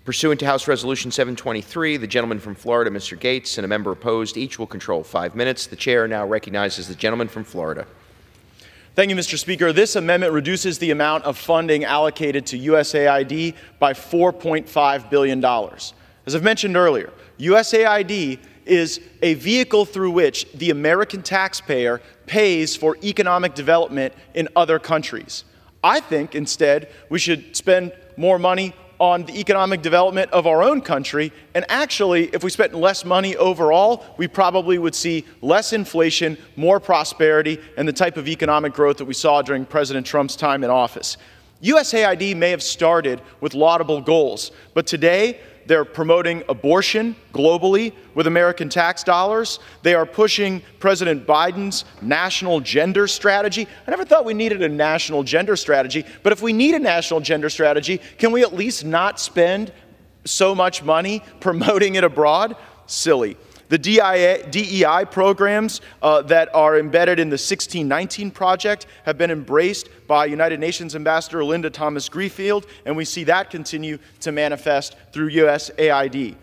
Pursuant to House Resolution 723, the gentleman from Florida, Mr. Gaetz, and a member opposed, each will control 5 minutes. The chair now recognizes the gentleman from Florida. Thank you, Mr. Speaker. This amendment reduces the amount of funding allocated to USAID by $4.5 billion. As I've mentioned earlier, USAID is a vehicle through which the American taxpayer pays for economic development in other countries. I think, instead, we should spend more money on the economic development of our own country, and actually, if we spent less money overall, we probably would see less inflation, more prosperity, and the type of economic growth that we saw during President Trump's time in office. USAID may have started with laudable goals, but today, they're promoting abortion globally with American tax dollars. They are pushing President Biden's national gender strategy. I never thought we needed a national gender strategy, but if we need a national gender strategy, can we at least not spend so much money promoting it abroad? Silly. The DEI programs that are embedded in the 1619 project have been embraced by United Nations Ambassador Linda Thomas-Greenfield, and we see that continue to manifest through USAID.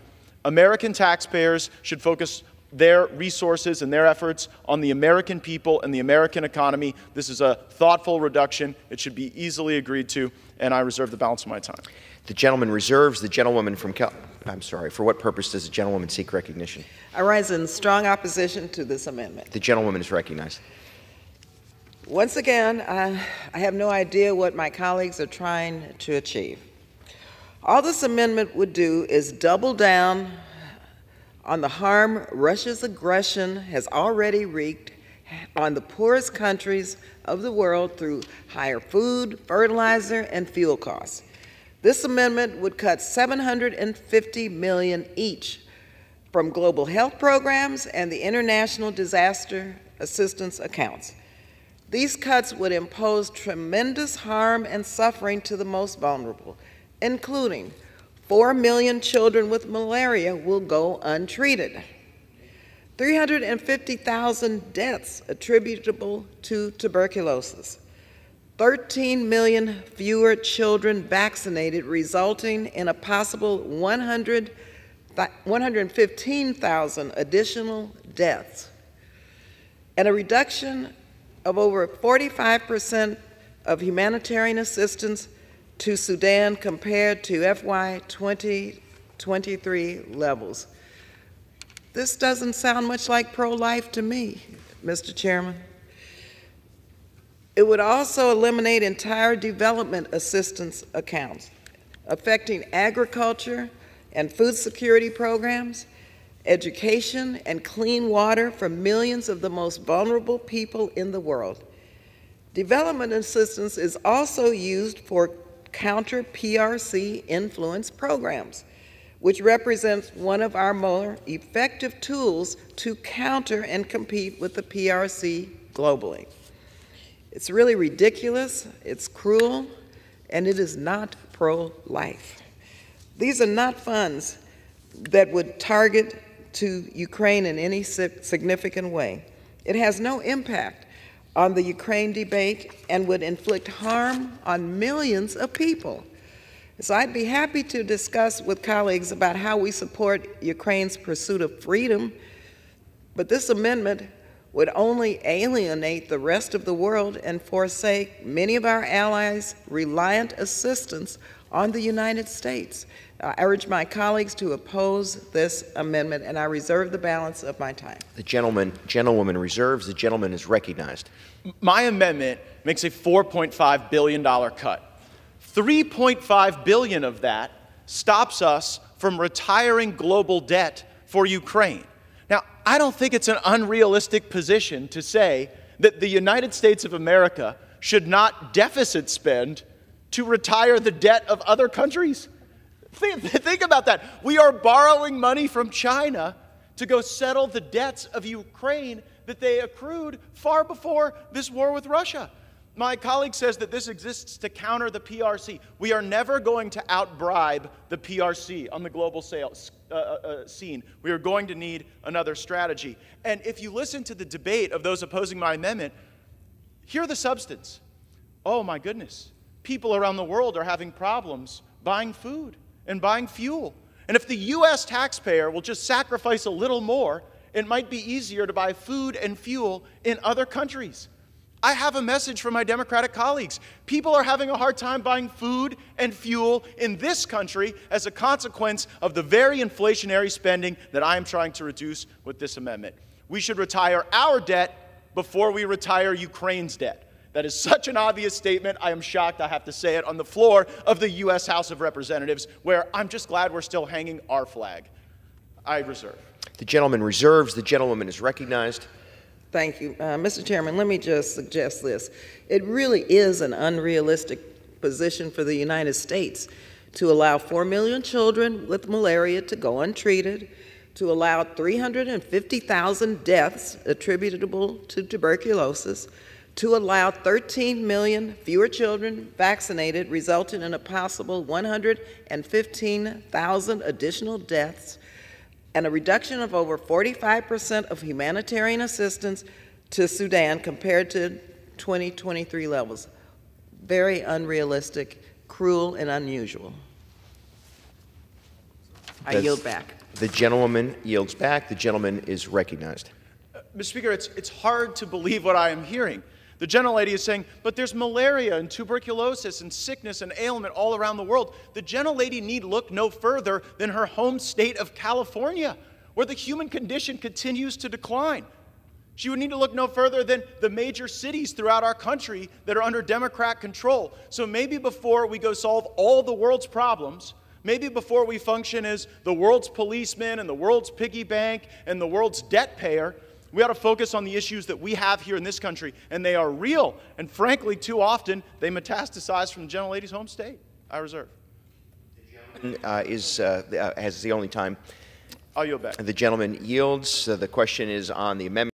American taxpayers should focus their resources and their efforts on the American people and the American economy. This is a thoughtful reduction. It should be easily agreed to, and I reserve the balance of my time. The gentleman reserves. The gentlewoman from for what purpose does the gentlewoman seek recognition? I rise in strong opposition to this amendment. The gentlewoman is recognized. Once again, I have no idea what my colleagues are trying to achieve. All this amendment would do is double down on the harm Russia's aggression has already wreaked on the poorest countries of the world through higher food, fertilizer, and fuel costs. This amendment would cut $750 million each from global health programs and the international disaster assistance accounts. These cuts would impose tremendous harm and suffering to the most vulnerable, including 4 million children with malaria will go untreated, 350,000 deaths attributable to tuberculosis, 13 million fewer children vaccinated, resulting in a possible 115,000 additional deaths, and a reduction of over 45% of humanitarian assistance to Sudan compared to FY 2023 levels. This doesn't sound much like pro-life to me, Mr. Chairman. It would also eliminate entire development assistance accounts, affecting agriculture and food security programs, education, and clean water for millions of the most vulnerable people in the world. Development assistance is also used for counter-PRC influence programs, which represents one of our more effective tools to counter and compete with the PRC globally. It's really ridiculous, it's cruel, and it is not pro-life. These are not funds that would target to Ukraine in any significant way. It has no impact on the Ukraine debate and would inflict harm on millions of people. So I'd be happy to discuss with colleagues about how we support Ukraine's pursuit of freedom, but this amendment would only alienate the rest of the world and forsake many of our allies' reliant assistance on the United States. I urge my colleagues to oppose this amendment, and I reserve the balance of my time. The gentlewoman reserves. The gentleman is recognized. My amendment makes a $4.5 billion cut. $3.5 billion of that stops us from retiring global debt for Ukraine. Now, I don't think it's an unrealistic position to say that the United States of America should not deficit spend to retire the debt of other countries. Think about that. We are borrowing money from China to go settle the debts of Ukraine that they accrued far before this war with Russia. My colleague says that this exists to counter the PRC. We are never going to outbribe the PRC on the global scene. We are going to need another strategy. And if you listen to the debate of those opposing my amendment, hear the substance. Oh my goodness. People around the world are having problems buying food. in buying fuel. And if the U.S. taxpayer will just sacrifice a little more, it might be easier to buy food and fuel in other countries. I have a message from my Democratic colleagues. People are having a hard time buying food and fuel in this country as a consequence of the very inflationary spending that I am trying to reduce with this amendment. We should retire our debt before we retire Ukraine's debt. That is such an obvious statement, I am shocked I have to say it on the floor of the U.S. House of Representatives, where I'm just glad we're still hanging our flag. I reserve. The gentleman reserves. The gentlewoman is recognized. Thank you. Mr. Chairman, let me just suggest this. It really is an unrealistic position for the United States to allow 4 million children with malaria to go untreated, to allow 350,000 deaths attributable to tuberculosis, to allow 13 million fewer children vaccinated, resulting in a possible 115,000 additional deaths, and a reduction of over 45% of humanitarian assistance to Sudan compared to 2023 levels. Very unrealistic, cruel, and unusual. I yield back. The gentlewoman yields back. The gentleman is recognized. Mr. Speaker, it's hard to believe what I am hearing. The gentlelady is saying, but there's malaria and tuberculosis and sickness and ailment all around the world. The gentlelady need look no further than her home state of California, where the human condition continues to decline. She would need to look no further than the major cities throughout our country that are under Democrat control. So maybe before we go solve all the world's problems, maybe before we function as the world's policeman and the world's piggy bank and the world's debt payer, we ought to focus on the issues that we have here in this country, and they are real. And frankly, too often, they metastasize from the gentlelady's home state. I reserve. The gentleman has the only time. I'll yield back. The gentleman yields. The question is on the amendment.